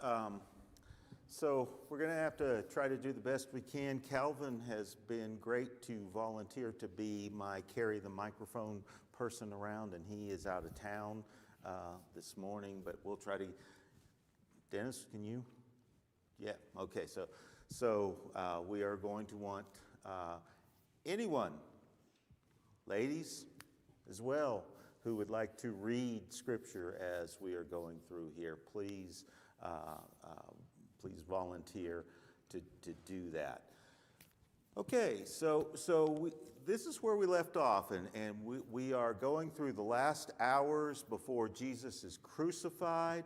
Um, so we're going to have to try to do the best we can. Calvin has been great to volunteer to be my carry the microphone person around, and he is out of town this morning, but we'll try to. Dennis, can you? Yeah, okay, so we are going to want anyone, ladies as well, who would like to read scripture as we are going through here, please volunteer to do that. Okay, this is where we left off, and we are going through the last hours before Jesus is crucified,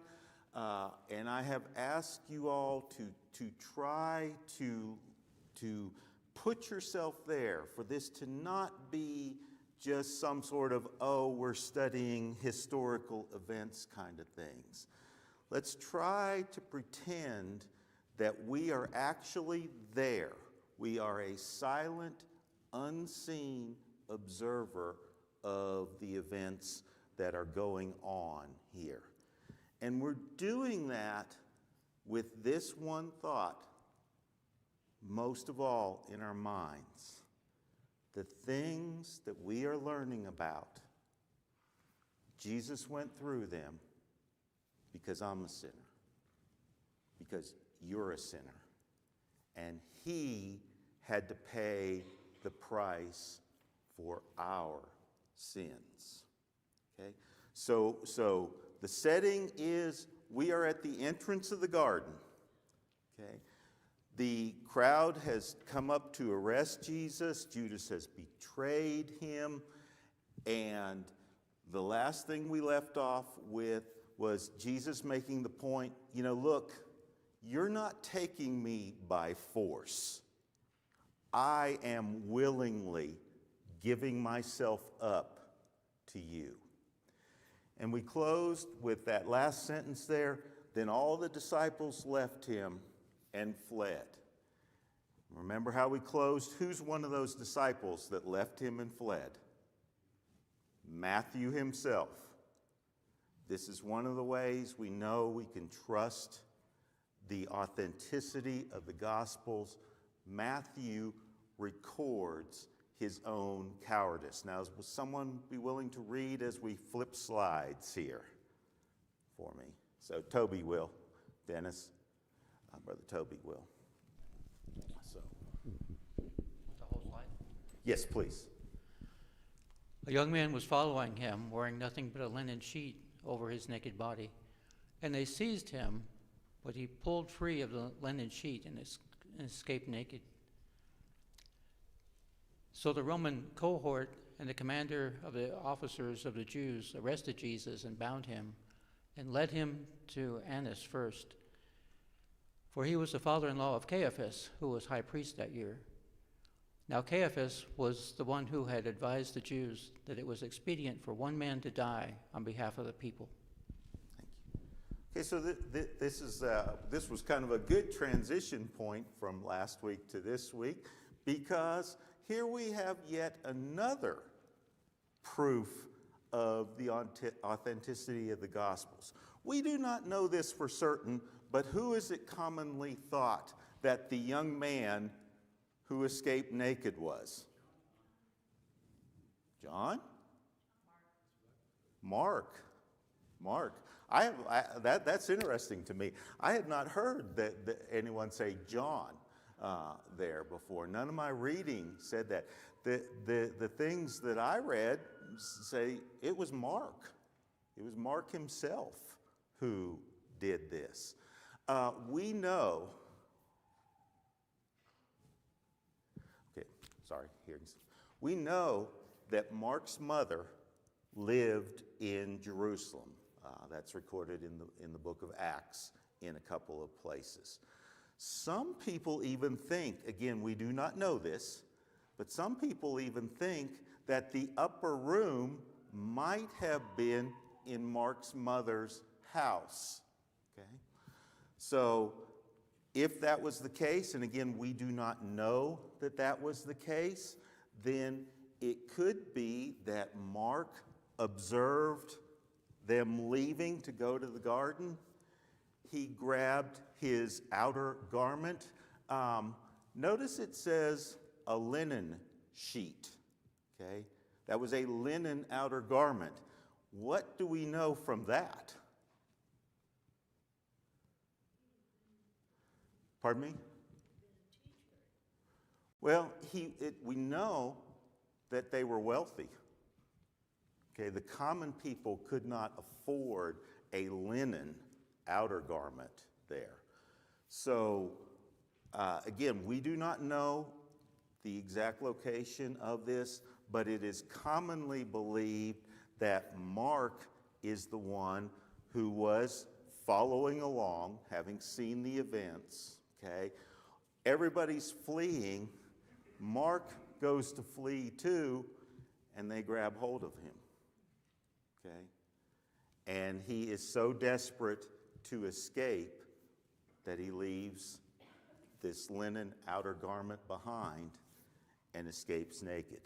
and I have asked you all to try to put yourself there, for this to not be just some sort of, we're studying historical events kind of things. Let's try to pretend that we are actually there. We are a silent, unseen observer of the events that are going on here. And we're doing that with this one thought, most of all in our minds. The things that we are learning about, Jesus went through them because I'm a sinner, because you're a sinner, and he had to pay the price for our sins. Okay? So the setting is we are at the entrance of the garden. Okay? The crowd has come up to arrest Jesus. Judas has betrayed him. And the last thing we left off with was Jesus making the point, look, you're not taking me by force. I am willingly giving myself up to you. And we closed with that last sentence there. Then all the disciples left him and fled. Remember how we closed? Who's one of those disciples that left him and fled? Matthew himself. This is one of the ways we know we can trust the authenticity of the Gospels. Matthew records his own cowardice. Now, will someone be willing to read as we flip slides here for me? So Toby will. Dennis. Brother Toby will. So. The whole slide? Yes, please. A young man was following him, wearing nothing but a linen sheet over his naked body. And they seized him, but he pulled free of the linen sheet and escaped naked. So the Roman cohort and the commander of the officers of the Jews arrested Jesus and bound him and led him to Annas first. For he was the father-in-law of Caiaphas, who was high priest that year. Now Caiaphas was the one who had advised the Jews that it was expedient for one man to die on behalf of the people. Okay, so this was kind of a good transition point from last week to this week, because here we have yet another proof of the authenticity of the Gospels. We do not know this for certain, but who is it commonly thought that the young man who escaped naked was? John? Mark. That's interesting to me. I had not heard that anyone say John there before. None of my reading said that. The things that I read say it was Mark. It was Mark himself who did this. We know. Okay, sorry. We know that Mark's mother lived in Jerusalem. That's recorded in the book of Acts in a couple of places. Some people even think, again, we do not know this, but some people even think that the upper room might have been in Mark's mother's house. Okay? So if that was the case, and again, we do not know that that was the case, then it could be that Mark observed them leaving to go to the garden, he grabbed his outer garment. Notice it says a linen sheet, okay? That was a linen outer garment. What do we know from that? Pardon me? Well, we know that they were wealthy. Okay, the common people could not afford a linen outer garment there. So, again, we do not know the exact location of this, but it is commonly believed that Mark is the one who was following along, having seen the events, okay? Everybody's fleeing. Mark goes to flee too, and they grab hold of him, okay? And he is so desperate to escape that he leaves this linen outer garment behind and escapes naked.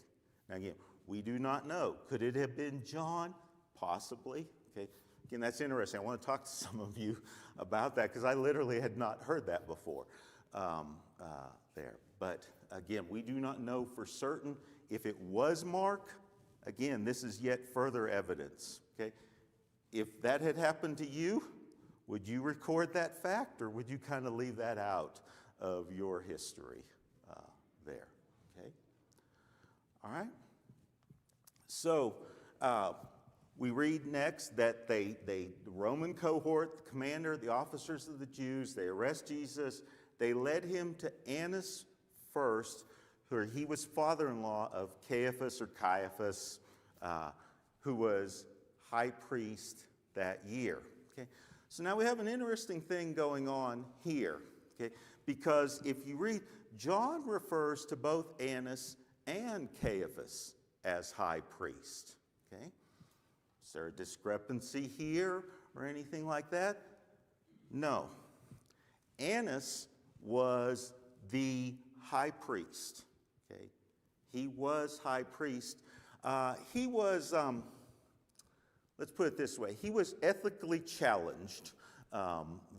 Now again, we do not know. Could it have been John? Possibly. Okay. Again, that's interesting. I want to talk to some of you about that because I literally had not heard that before there. But again, we do not know for certain if it was Mark. Again, this is yet further evidence. Okay. If that had happened to you, would you record that fact, or would you kind of leave that out of your history there? Okay. All right. So we read next that the Roman cohort, the commander, the officers of the Jews, they arrest Jesus. They led him to Annas first, where he was father-in-law of Caiaphas, who was high priest that year. Okay. So now we have an interesting thing going on here. Okay. Because if you read, John refers to both Annas and Caiaphas as high priest. Okay? Is there a discrepancy here or anything like that? No. Annas was the high priest. Okay? He was high priest. He was, let's put it this way, he was ethically challenged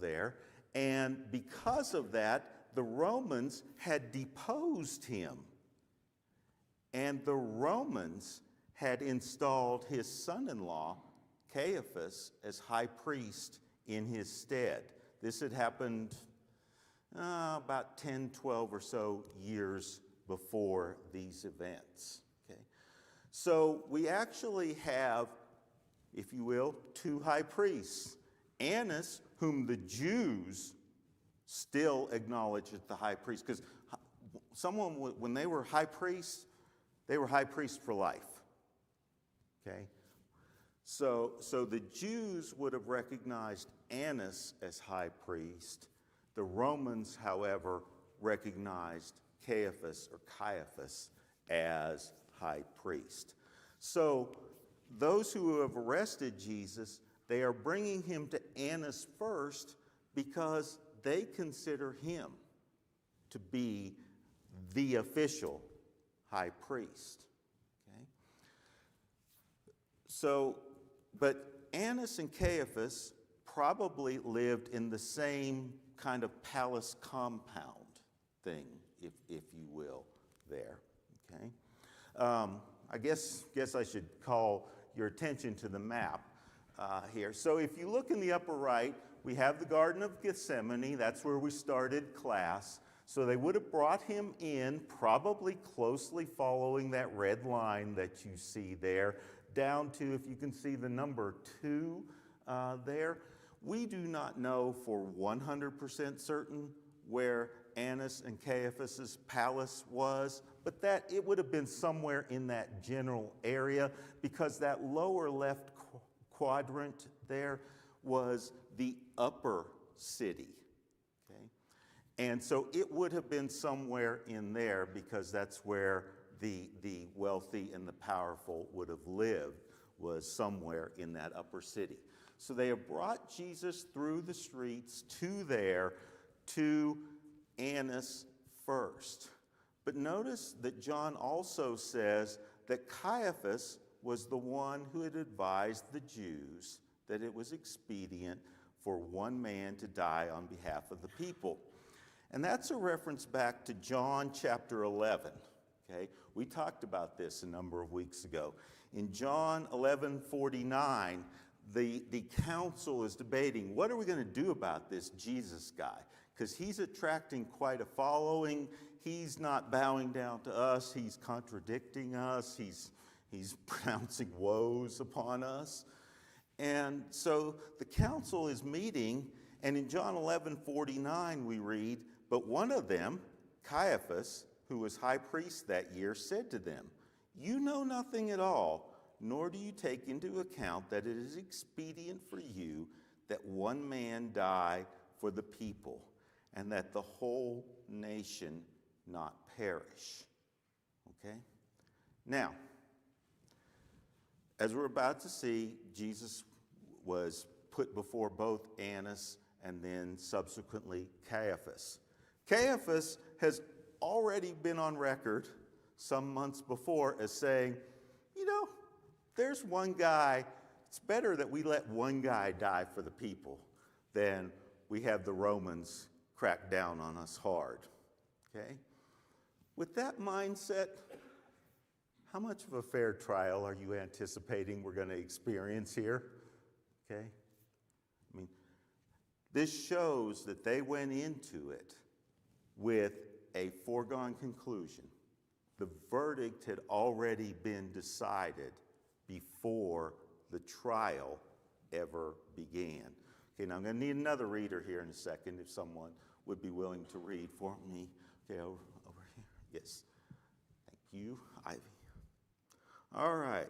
there. And because of that, the Romans had deposed him. And the Romans had installed his son-in-law, Caiaphas, as high priest in his stead. This had happened about 10, 12 or so years before these events. Okay? So we actually have, if you will, two high priests. Annas, whom the Jews still acknowledge as the high priest, because someone, when they were high priests for life. Okay? So the Jews would have recognized Annas as high priest. The Romans, however, recognized Caiaphas as high priest. So those who have arrested Jesus, they are bringing him to Annas first because they consider him to be the official high priest. Okay? So, but Annas and Caiaphas probably lived in the same kind of palace compound thing, if you will, there. Okay? I guess I should call your attention to the map here. So if you look in the upper right, we have the Garden of Gethsemane. That's where we started class. So they would have brought him in, probably closely following that red line that you see there, down to, if you can see the number 2 there. We do not know for 100% certain where Annas and Caiaphas' palace was, but that it would have been somewhere in that general area, because that lower left quadrant there was the upper city. Okay? And so it would have been somewhere in there, because that's where the wealthy and the powerful would have lived, was somewhere in that upper city. So they have brought Jesus through the streets to Annas first. But notice that John also says that Caiaphas was the one who had advised the Jews that it was expedient for one man to die on behalf of the people. And that's a reference back to John chapter 11. Okay? We talked about this a number of weeks ago. In John 11:49, the council is debating, what are we going to do about this Jesus guy? Because he's attracting quite a following. He's not bowing down to us. He's contradicting us. He's pronouncing woes upon us. And so the council is meeting, and in John 11:49 we read, but one of them, Caiaphas, who was high priest that year, said to them, you know nothing at all, nor do you take into account that it is expedient for you that one man die for the people, and that the whole nation not perish. Okay? Now, as we're about to see, Jesus was put before both Annas and then subsequently Caiaphas. Caiaphas has already been on record some months before as saying, you know, there's one guy, it's better that we let one guy die for the people than we have the Romans crack down on us hard. Okay? With that mindset, how much of a fair trial are you anticipating we're going to experience here? Okay? I mean, this shows that they went into it with a foregone conclusion. The verdict had already been decided before the trial ever began. Okay, now I'm going to need another reader here in a second if someone would be willing to read for me. Okay, over here. Yes. Thank you, Ivy. All right.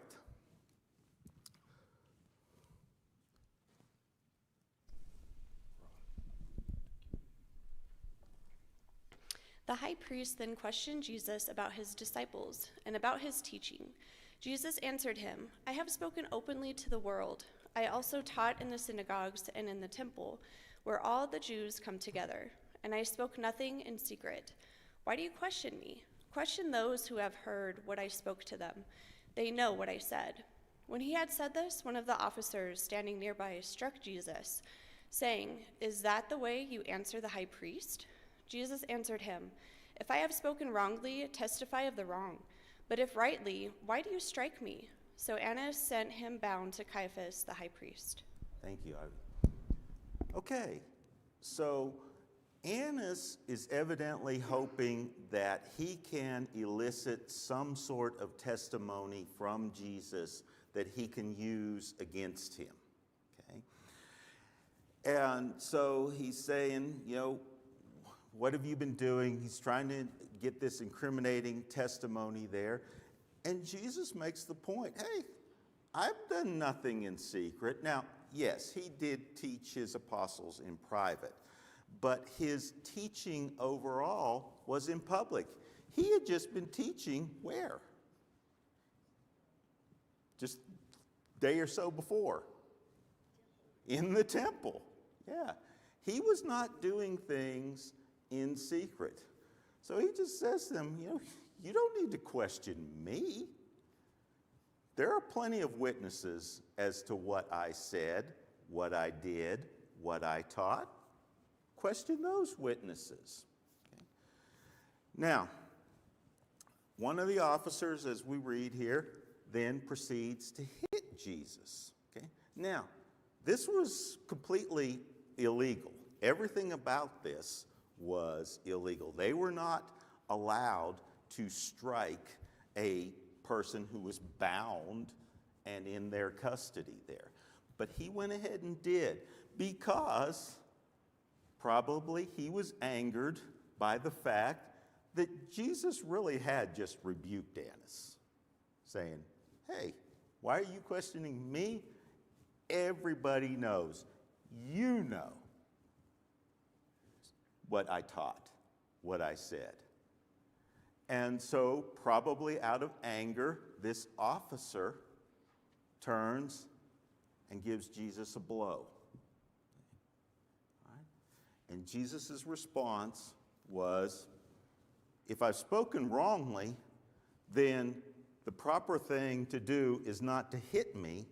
The high priest then questioned Jesus about his disciples and about his teaching. Jesus answered him, I have spoken openly to the world. I also taught in the synagogues and in the temple, where all the Jews come together, and I spoke nothing in secret. Why do you question me? Question those who have heard what I spoke to them. They know what I said. When he had said this, one of the officers standing nearby struck Jesus, saying, Is that the way you answer the high priest? Jesus answered him, If I have spoken wrongly, testify of the wrong. But if rightly, why do you strike me? So Annas sent him bound to Caiaphas, the high priest. Thank you, Ivy. Okay, so Annas is evidently hoping that he can elicit some sort of testimony from Jesus that he can use against him. Okay? And so he's saying, you know, what have you been doing? He's trying to get this incriminating testimony there. And Jesus makes the point, hey, I've done nothing in secret. Now, yes, he did teach his apostles in private, but his teaching overall was in public. He had just been teaching where? Just a day or so before. In the temple. Yeah. He was not doing things in secret. So he just says to them, you know, you don't need to question me. There are plenty of witnesses as to what I said, what I did, what I taught. Question those witnesses. Okay. Now, one of the officers, as we read here, then proceeds to hit Jesus. Okay. Now, this was completely illegal. Everything about this was illegal. They were not allowed to strike a person who was bound and in their custody there. But he went ahead and did, because probably he was angered by the fact that Jesus really had just rebuked Annas, saying, hey, why are you questioning me? Everybody knows. You know what I taught, what I said. And so, probably out of anger, this officer turns and gives Jesus a blow. All right? And Jesus' response was, if I've spoken wrongly, then the proper thing to do is not to hit me,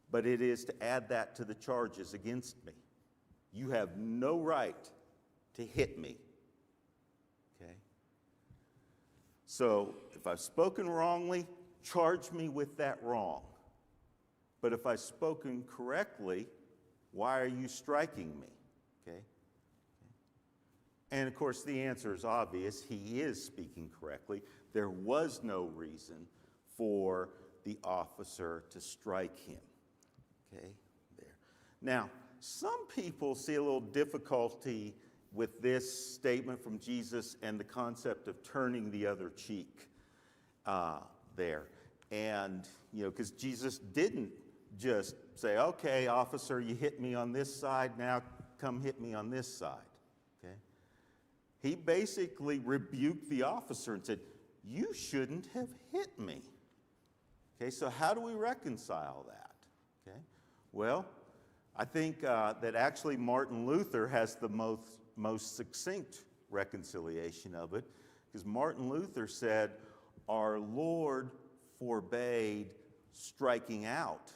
but it is to add that to the charges against me. You have no right to hit me. Okay? So if I've spoken wrongly, charge me with that wrong. But if I've spoken correctly, why are you striking me? Okay? And of course, the answer is obvious. He is speaking correctly. There was no reason for the officer to strike him. Okay? There. Now, some people see a little difficulty with this statement from Jesus and the concept of turning the other cheek there. And, because Jesus didn't just say, okay, officer, you hit me on this side, now come hit me on this side. Okay? He basically rebuked the officer and said, you shouldn't have hit me. Okay, so how do we reconcile that? Okay, well, I think that actually Martin Luther has the most succinct reconciliation of it, because Martin Luther said, our Lord forbade striking out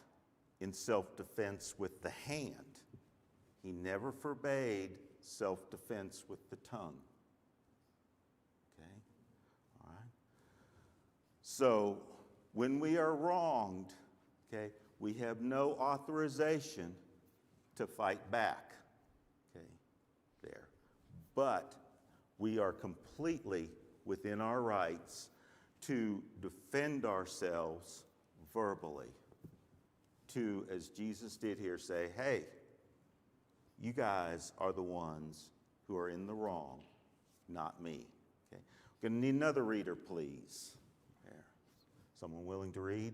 in self-defense with the hand. He never forbade self-defense with the tongue. Okay, all right. So when we are wronged, okay, we have no authorization to fight back. Okay, there. But we are completely within our rights to defend ourselves verbally. To, as Jesus did here, say, hey, you guys are the ones who are in the wrong, not me. Okay, we're going to need another reader, please. There. Someone willing to read?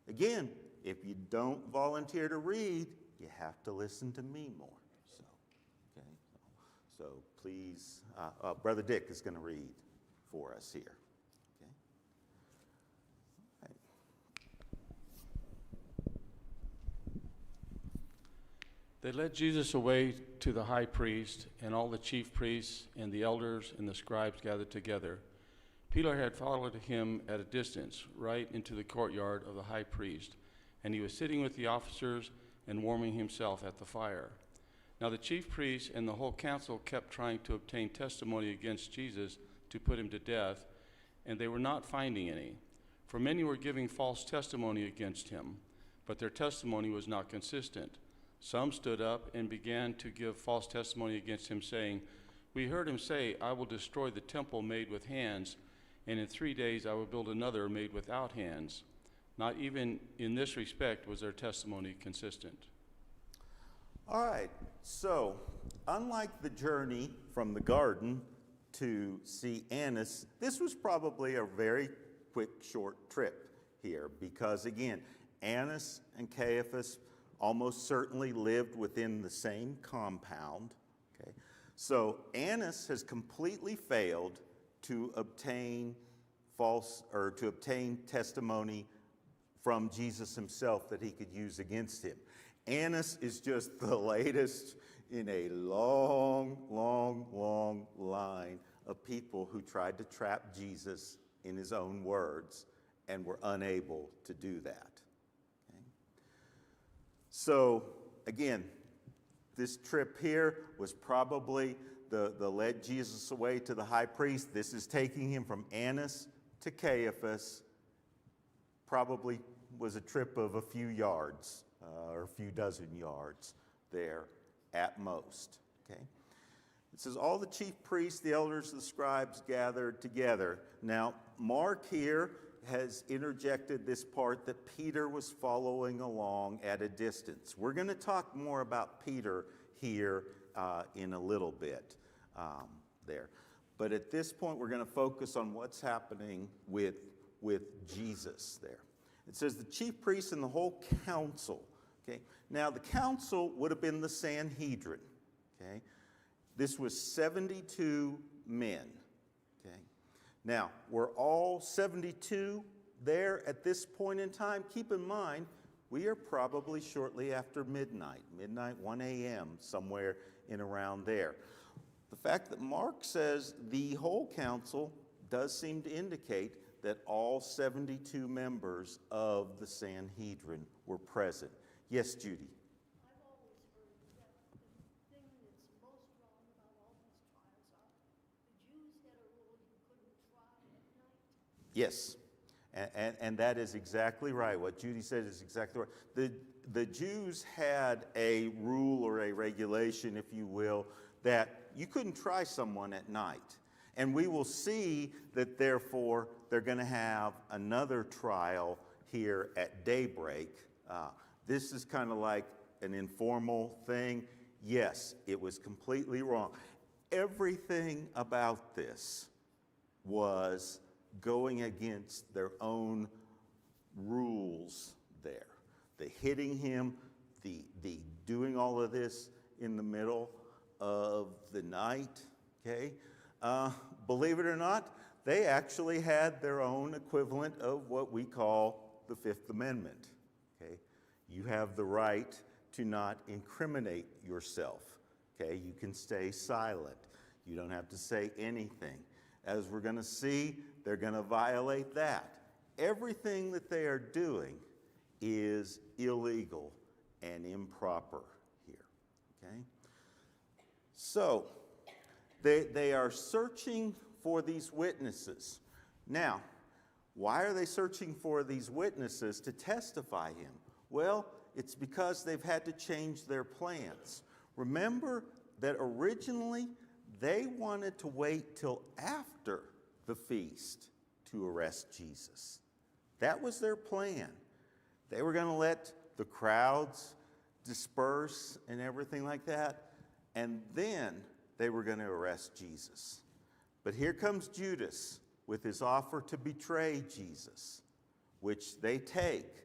Again, if you don't volunteer to read, you have to listen to me more. So, okay. So please, Brother Dick is going to read for us here. Okay. All right. They led Jesus away to the high priest, and all the chief priests and the elders and the scribes gathered together. Peter had followed him at a distance, right into the courtyard of the high priest, and he was sitting with the officers and warming himself at the fire. Now the chief priests and the whole council kept trying to obtain testimony against Jesus to put him to death, and they were not finding any. For many were giving false testimony against him, but their testimony was not consistent. Some stood up and began to give false testimony against him, saying, we heard him say, I will destroy the temple made with hands, and in 3 days I will build another made without hands. Not even in this respect was their testimony consistent. All right, so unlike the journey from the garden to see Annas, this was probably a very quick, short trip here because, again, Annas and Caiaphas almost certainly lived within the same compound. Okay, so Annas has completely failed to obtain testimony from Jesus himself that he could use against him. Annas is just the latest in a long, long, long line of people who tried to trap Jesus in his own words and were unable to do that. Okay? So, again, this trip here was probably the led Jesus away to the high priest. This is taking him from Annas to Caiaphas. Probably was a trip of a few yards or a few dozen yards there at most. Okay, it says all the chief priests, the elders, the scribes gathered together. Now Mark here has interjected this part that Peter was following along at a distance. We're going to talk more about Peter here in a little bit there. But at this point, we're going to focus on what's happening with Jesus there. It says the chief priests and the whole council. Okay, now the council would have been the Sanhedrin. Okay, this was 72 men. Okay, now were all 72 there at this point in time? Keep in mind, we are probably shortly after midnight, 1 a.m., somewhere in around there. The fact that Mark says the whole council does seem to indicate that all 72 members of the Sanhedrin were present. Yes, Judy? I've always heard that the thing Yes, and that is exactly right. What Judy said is exactly right. The Jews had a rule or a regulation, if you will, that you couldn't try someone at night. And we will see that, therefore, they're going to have another trial here at daybreak. This is kind of like an informal thing. Yes, it was completely wrong. Everything about this was going against their own rules there. The hitting him, the doing all of this in the middle of the night, okay? Believe it or not, they actually had their own equivalent of what we call the Fifth Amendment, okay? You have the right to not incriminate yourself, okay? You can stay silent. You don't have to say anything. As we're going to see, they're going to violate that. Everything that they are doing is illegal and improper here, okay? So, they are searching for these witnesses. Now, why are they searching for these witnesses to testify him? Well, it's because they've had to change their plans. Remember that originally they wanted to wait till after the feast to arrest Jesus. That was their plan. They were going to let the crowds disperse and everything like that, and then they were going to arrest Jesus. But here comes Judas with his offer to betray Jesus, which they take.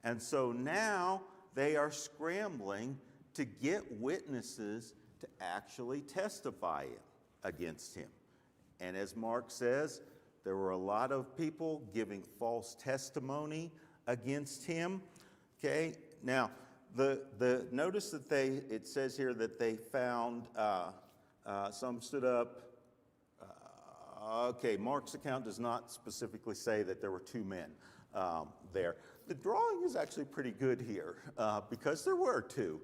And so now they are scrambling to get witnesses to actually testify against him. And as Mark says, there were a lot of people giving false testimony against him. Okay, now the notice that it says here that they found some stood up. Okay, Mark's account does not specifically say that there were two men there. The drawing is actually pretty good here because there were two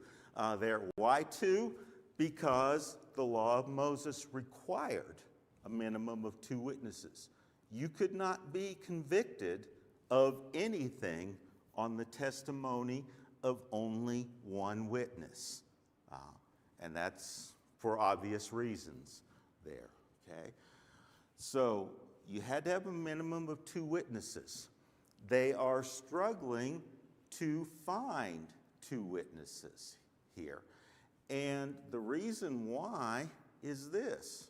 there. Why two? Because the law of Moses required a minimum of two witnesses. You could not be convicted of anything on the testimony of only one witness. And that's for obvious reasons there, okay? So you had to have a minimum of two witnesses. They are struggling to find two witnesses here. And the reason why is this.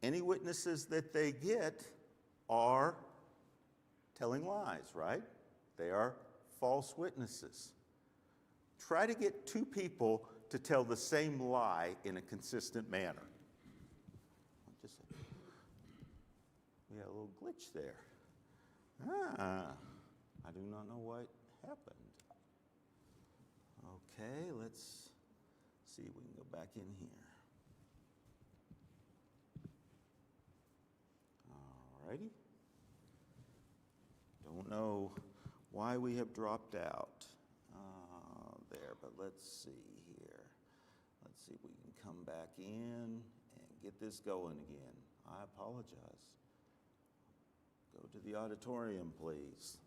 Any witnesses that they get are telling lies, right? They are false witnesses. Try to get two people to tell the same lie in a consistent manner. We had a little glitch there. I do not know what happened. Okay, let's see if we can go back in here. Alrighty. Don't know why we have dropped out there, but let's see here. Let's see if we can come back in and get this going again. I apologize. Go to the auditorium, please.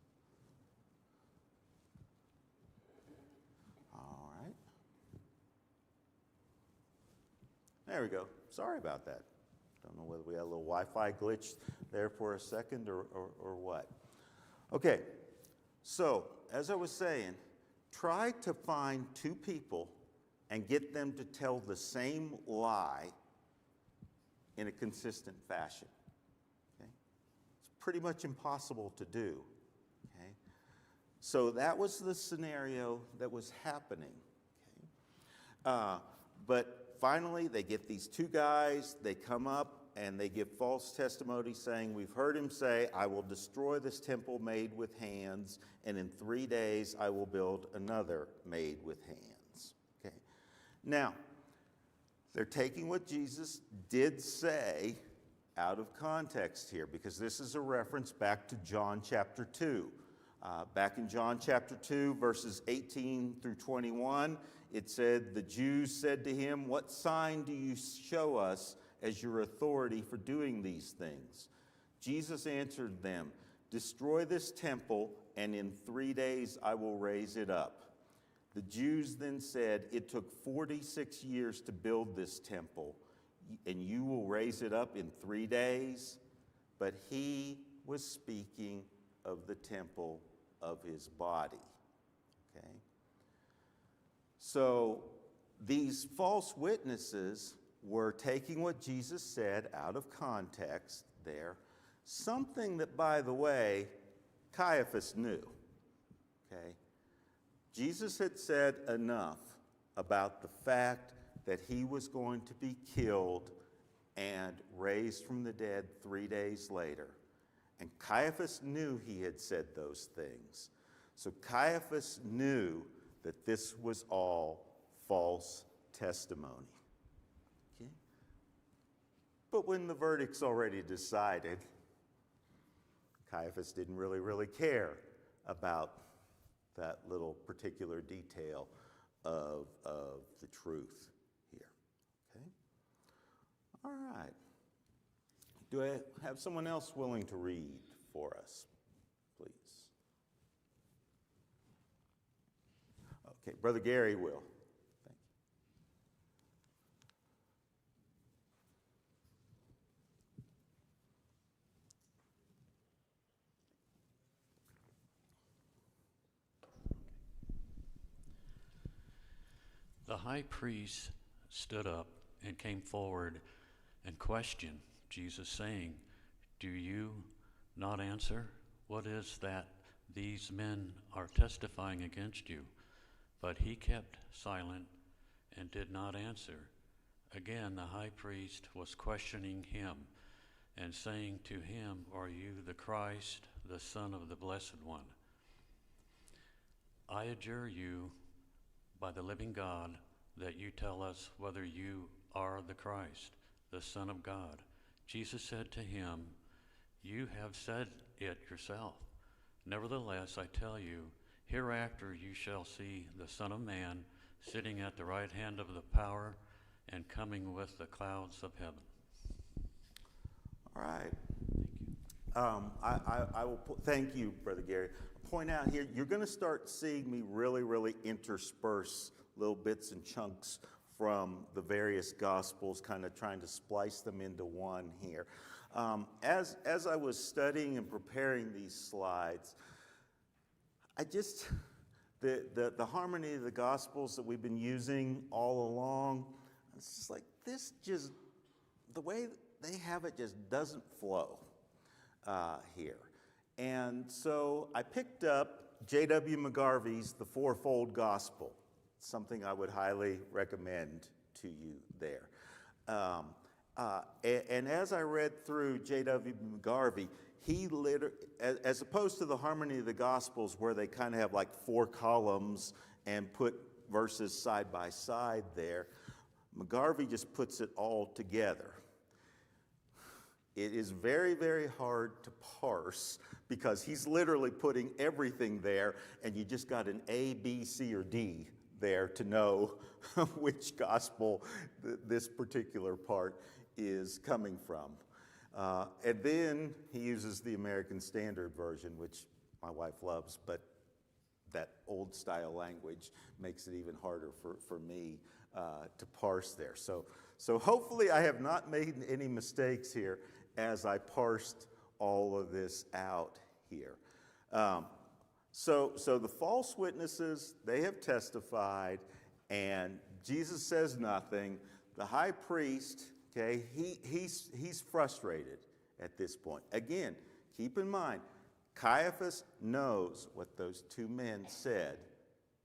All right. There we go. Sorry about that. Don't know whether we had a little Wi-Fi glitch there for a second or what. Okay, so as I was saying, try to find two people and get them to tell the same lie in a consistent fashion. Okay? It's pretty much impossible to do. Okay? So that was the scenario that was happening. Okay? But finally, they get these two guys, they come up, and they give false testimony saying, we've heard him say, I will destroy this temple made with hands, and in 3 days I will build another made with hands. Okay. Now, they're taking what Jesus did say out of context here, because this is a reference back to John chapter 2. Back in John chapter 2, verses 18 through 21, it said, the Jews said to him, what sign do you show us as your authority for doing these things? Jesus answered them, "Destroy this temple, and in 3 days I will raise it up." The Jews then said, "It took 46 years to build this temple, and you will raise it up in 3 days?" But he was speaking of the temple of his body. Okay? So these false witnesses were taking what Jesus said out of context there, something that, by the way, Caiaphas knew. Okay? Jesus had said enough about the fact that he was going to be killed and raised from the dead 3 days later. And Caiaphas knew he had said those things. So Caiaphas knew that this was all false testimony. Okay? But when the verdict's already decided, Caiaphas didn't really care about that little particular detail of the truth here. Okay? All right. Do I have someone else willing to read for us, please? Okay, Brother Gary will. Thank you. The high priest stood up and came forward and questioned Jesus, saying, "Do you not answer? What is that these men are testifying against you?" But he kept silent and did not answer. Again, the high priest was questioning him and saying to him, "Are you the Christ, the Son of the Blessed One? I adjure you by the living God that you tell us whether you are the Christ, the Son of God." Jesus said to him, "You have said it yourself. Nevertheless, I tell you, hereafter you shall see the Son of Man sitting at the right hand of the power and coming with the clouds of heaven." All right. Thank you. I will thank you, Brother Gary. I'll point out here, you're going to start seeing me really intersperse little bits and chunks from the various Gospels, kind of trying to splice them into one here. As I was studying and preparing these slides, the harmony of the Gospels that we've been using all along, it's just like, the way they have it just doesn't flow here. And so I picked up J.W. McGarvey's The Fourfold Gospel, something I would highly recommend to you there. And as I read through J.W. McGarvey, as opposed to the harmony of the Gospels where they kind of have like 4 columns and put verses side by side there, McGarvey just puts it all together. It is very hard to parse because he's literally putting everything there, and you just got an A, B, C, or D there to know which gospel this particular part is coming from. And then he uses the American Standard Version, which my wife loves, but that old style language makes it even harder for me to parse there. So hopefully I have not made any mistakes here as I parsed all of this out here. So the false witnesses, they have testified, and Jesus says nothing. The high priest, okay, he's frustrated at this point. Again, keep in mind, Caiaphas knows what those 2 men said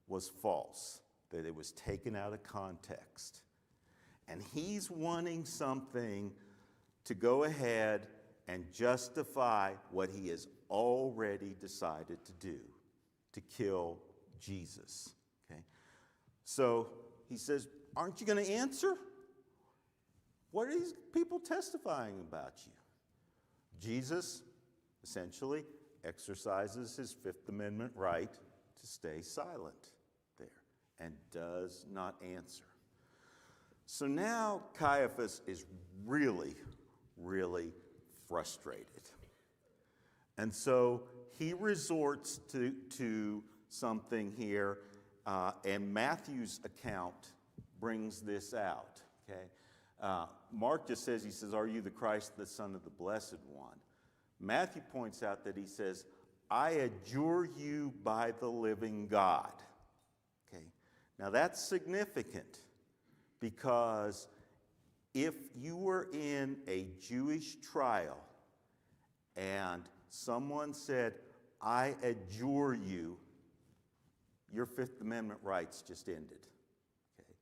was false, that it was taken out of context. And he's wanting something to go ahead and justify what he has already decided to do, to kill Jesus. Okay? So he says, "Aren't you going to answer? What are these people testifying about you?" Jesus essentially exercises his Fifth Amendment right to stay silent there and does not answer. So now Caiaphas is really frustrated. And so he resorts to something here, and Matthew's account brings this out, okay? Mark just says, he says, "Are you the Christ, the Son of the Blessed One?" Matthew points out that he says, "I adjure you by the living God." Okay? Now that's significant because if you were in a Jewish trial and someone said, "I adjure you," your Fifth Amendment rights just ended. Okay?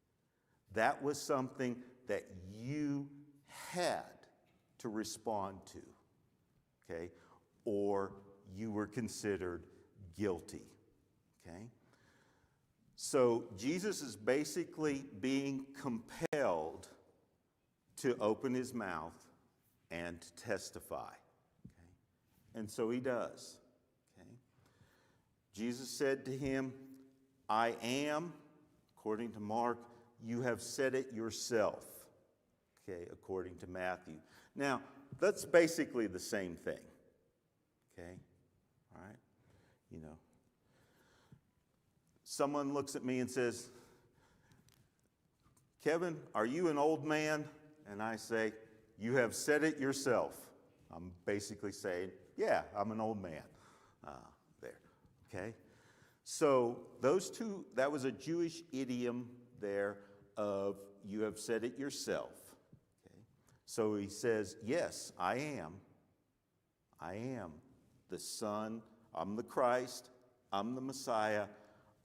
That was something that you had to respond to, okay? Or you were considered guilty, okay? So Jesus is basically being compelled to open his mouth and to testify, okay? And so he does, okay? Jesus said to him, "I am," according to Mark, "you have said it yourself," okay, according to Matthew. Now, that's basically the same thing, okay? All right? You know, someone looks at me and says, "Kevin, are you an old man?" And I say, "You have said it yourself." I'm basically saying, yeah, I'm an old man there, okay? So those two, that was a Jewish idiom there of "you have said it yourself." Okay? So he says, yes, I am the Son, I'm the Christ, I'm the Messiah,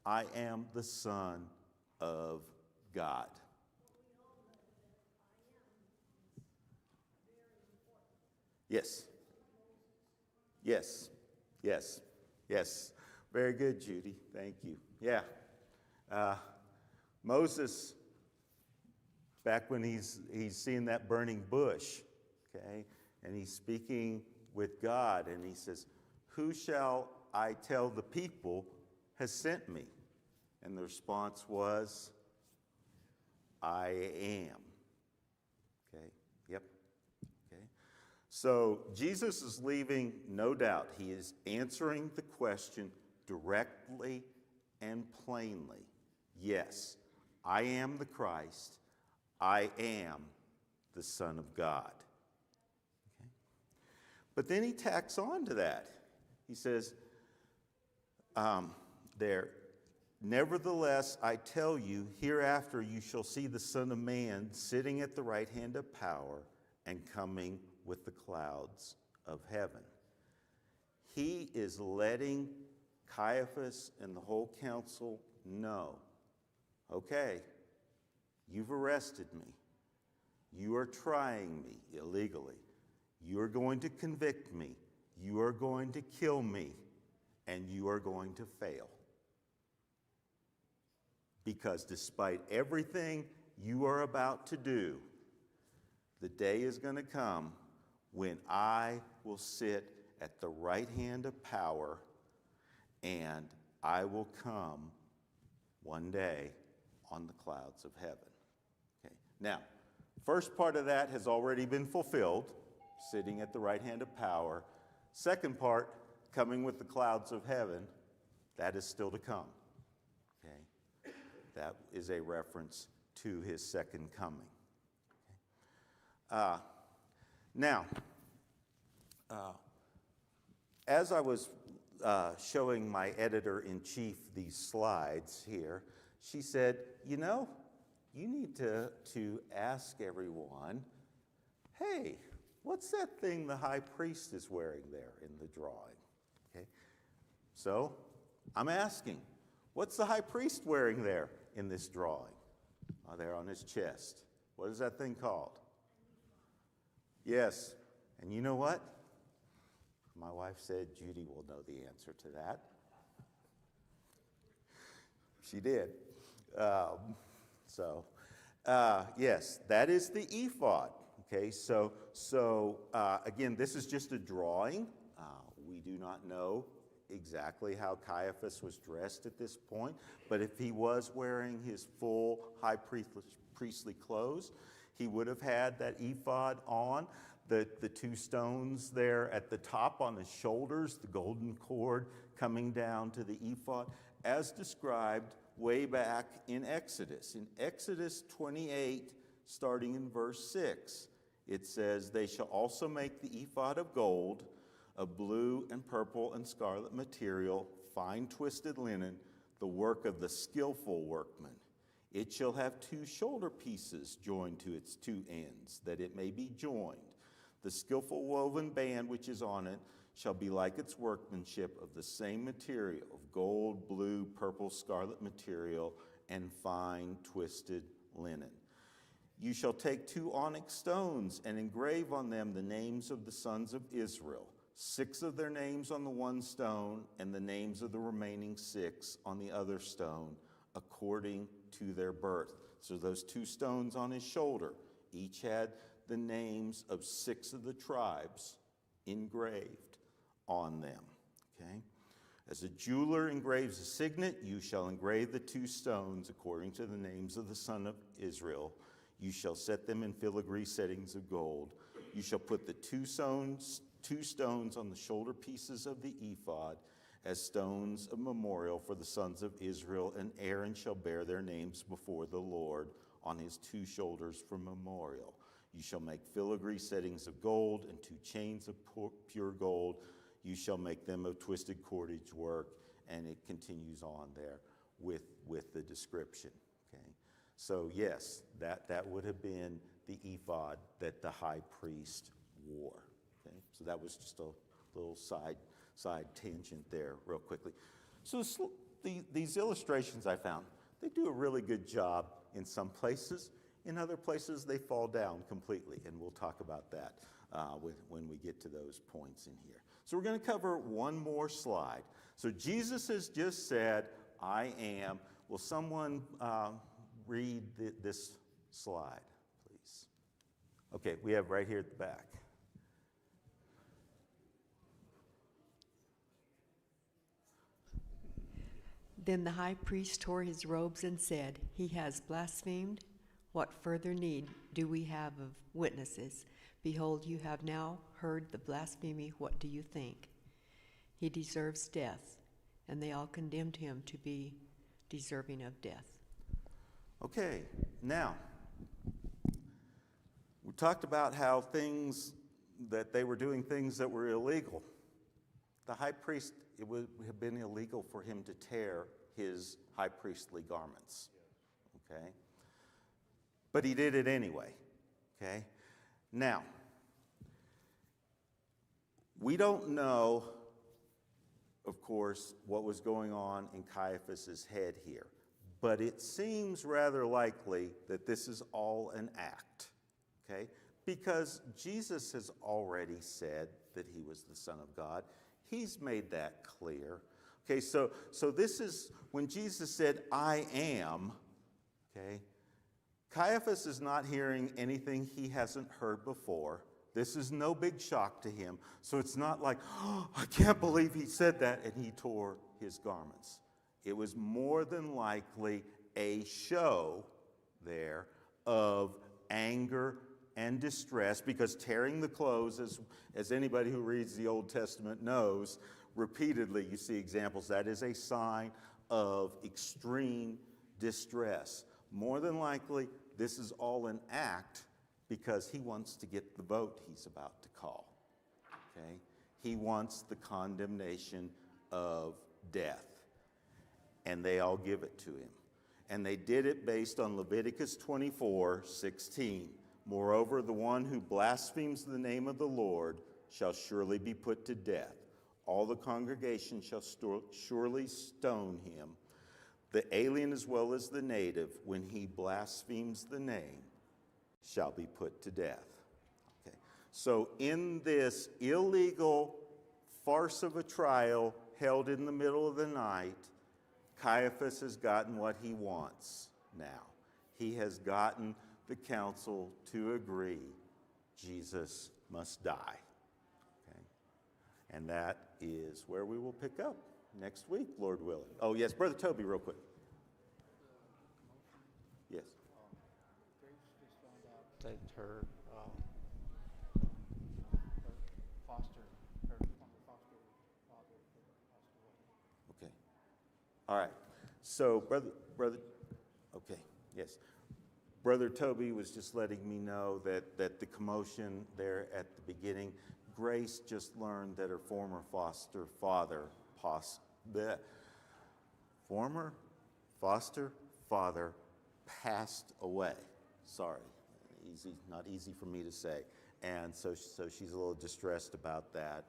I am the Son of God. Yes. Yes. Yes. Yes. Very good, Judy. Thank you. Yeah. Moses, back when he's seeing that burning bush, okay, and he's speaking with God, and he says, "Who shall I tell the people has sent me?" And the response was, "I am." Okay. Yep. Okay. So Jesus is leaving no doubt. He is answering the question directly and plainly. Yes, I am the Christ. I am the Son of God. Okay? But then he tacks on to that. He says there, "Nevertheless, I tell you, hereafter you shall see the Son of Man sitting at the right hand of power and coming with the clouds of heaven." He is letting Caiaphas and the whole council know, okay, you've arrested me. You are trying me illegally. You are going to convict me. You are going to kill me. And you are going to fail. Because despite everything you are about to do, the day is going to come when I will sit at the right hand of power, and I will come one day on the clouds of heaven. Okay. Now, first part of that has already been fulfilled, sitting at the right hand of power. Second part, coming with the clouds of heaven, that is still to come. Okay. That is a reference to his second coming. Okay. Now, as I was showing my editor-in-chief these slides here, she said, you know, you need to ask everyone, hey, what's that thing the high priest is wearing there in the drawing? Okay. So I'm asking, what's the high priest wearing there in this drawing? Oh, there on his chest. What is that thing called? Yes. And you know what? My wife said Judy will know the answer to that. She did. Yes, that is the ephod. Okay, so again, this is just a drawing. We do not know exactly how Caiaphas was dressed at this point, but if he was wearing his full high priestly clothes, he would have had that ephod on. the two stones there at the top on his shoulders, the golden cord coming down to the ephod, as described way back in Exodus. In Exodus 28, starting in verse 6, it says, "They shall also make the ephod of gold, of blue and purple and scarlet material, fine twisted linen, the work of the skillful workman. It shall have 2 shoulder pieces joined to its 2 ends, that it may be joined. The skillful woven band which is on it shall be like its workmanship, of the same material, of gold, blue, purple, scarlet material, and fine twisted linen. You shall take 2 onyx stones and engrave on them the names of the sons of Israel, 6 of their names on the one stone, and the names of the remaining 6 on the other stone, according to their birth." So those 2 stones on his shoulder each had the names of 6 of the tribes engraved on them. Okay? "As a jeweler engraves a signet, you shall engrave the 2 stones according to the names of the son of Israel. You shall set them in filigree settings of gold. You shall put the 2 stones on the shoulder pieces of the ephod as stones of memorial for the sons of Israel, and Aaron shall bear their names before the Lord on his 2 shoulders for memorial. You shall make filigree settings of gold and 2 chains of pure gold. You shall make them of twisted cordage work," and it continues on there with the description. Okay, so yes, that would have been the ephod that the high priest wore. Okay, so that was just a little side tangent there, real quickly. So these illustrations I found, they do a really good job in some places. In other places, they fall down completely, and we'll talk about that when we get to those points in here. So we're going to cover one more slide. So Jesus has just said, "I am." Will someone read this slide, please? Okay, we have right here at the back. Then the high priest tore his robes and said, "He has blasphemed. What further need do we have of witnesses? Behold, you have now heard the blasphemy. What do you think? He deserves death." And they all condemned him to be deserving of death. Okay, now, we talked about how that they were doing things that were illegal. The high priest, it would have been illegal for him to tear his high priestly garments. Okay? But he did it anyway. Okay? Now, we don't know, of course, what was going on in Caiaphas' head here. But it seems rather likely that this is all an act. Okay? Because Jesus has already said that he was the Son of God. He's made that clear. Okay, so this is when Jesus said, "I am," okay, Caiaphas is not hearing anything he hasn't heard before. This is no big shock to him. So it's not like, "Oh, I can't believe he said that," and he tore his garments. It was more than likely a show there of anger and distress, because tearing the clothes, as anybody who reads the Old Testament knows, repeatedly you see examples, that is a sign of extreme distress. More than likely, this is all an act because he wants to get the vote he's about to call. Okay? He wants the condemnation of death. And they all give it to him. And they did it based on Leviticus 24:16. "Moreover, the one who blasphemes the name of the Lord shall surely be put to death. All the congregation shall surely stone him. The alien as well as the native, when he blasphemes the name, shall be put to death." Okay. So in this illegal farce of a trial held in the middle of the night, Caiaphas has gotten what he wants now. He has gotten the council to agree Jesus must die. Okay? And that is where we will pick up next week, Lord willing. Oh, yes, Brother Toby, real quick. Yes. Grace just found out that her All right. So, okay, yes. Brother Toby was just letting me know that the commotion there at the beginning, Grace just learned that her former foster father passed away. Sorry, not easy for me to say. And so she's a little distressed about that,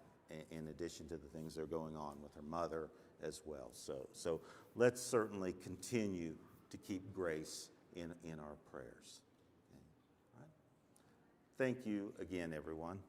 in addition to the things that are going on with her mother as well. So let's certainly continue to keep Grace in our prayers. Okay. All right. Thank you again, everyone.